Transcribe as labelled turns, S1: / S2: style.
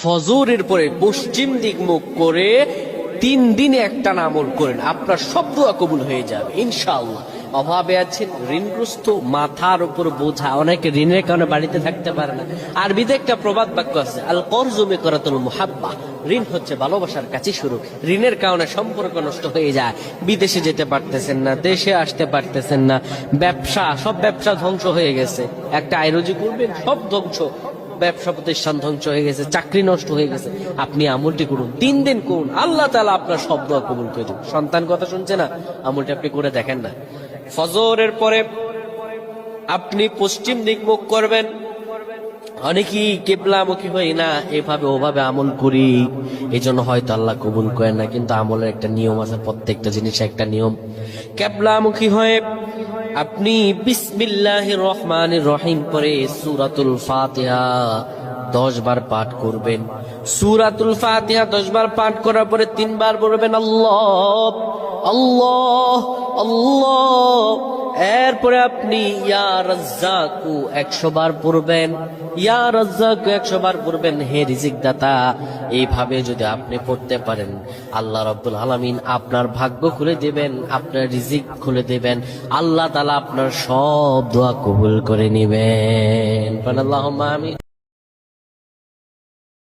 S1: ফজরের পরে পশ্চিম দিক মুখ করে 3 দিনে একটা আমল করেন, আপনার সব দোয়া কবুল হয়ে যাবে ইনশাআল্লাহ। অভাবে আছেন, ঋণগ্রস্ত, মাথার উপর বোঝা, অনেকে ঋণের কারণে বাড়িতে থাকতে পারে না। আরবিতে একটা প্রবাদ বাক্য আছে, আল করজু মিকরাতুল মুহাব্বা, ঋণ হচ্ছে ভালোবাসার কাছে শুরু। ঋণের কারণে সম্পর্ক নষ্ট হয়ে যায়, বিদেশে যেতে পারতেছেন না, দেশে আসতে পারতেছেন না, ব্যবসা, সব ব্যবসা ধ্বংস হয়ে গেছে। একটা আইরোজি করবেন, সব ধ্বংস, ব্যবসা প্রতিষ্ঠান ধ্বংস হয়ে গেছে, চাকরি নষ্ট হয়ে গেছে। আপনি আমলটি করুন, 3 দিন করুন, আল্লাহ তাআলা আপনার সব দোয়া কবুল করে দেবেন। সন্তান কথা শুনছে না, আমলটি আপনি করে দেখেন না। ফজরের পরে আপনি পশ্চিম দিক মুখ করবেন। অনেকেই কিবলামুখী হই না, এভাবে ওভাবে আমল করি, এই জন্য হয়তো আল্লাহ কবুল করেন না। কিন্তু আমলের একটা নিয়ম আছে, প্রত্যেকটা জিনিসের একটা নিয়ম। কিবলামুখী হয়ে আপনি বিসমিল্লাহির রহমানির রহিম পরে সূরাতুল ফাতিহা 10 বার পাঠ করবেন। সূরাতুল ফাতিহা 10 বার পাঠ করার পরে 3 বার বলবেন আল্লাহ আল্লাহ আল্লাহ। এরপরে আপনি ইয়া রাজ্জাকু 100 বার পড়বেন, ইয়া রাজ্জাকু 100 বার পড়বেন, হে রিজিক দাতা। এইভাবে যদি আপনি পড়তে পারেন, আল্লাহ রাব্বুল আলামিন আপনার ভাগ্য খুলে দেবেন, আপনার রিজিক খুলে দেবেন। আল্লাহ তাআলা আপনার সব দোয়া কবুল করে নেবেন। আল্লাহুম্মা আমিন।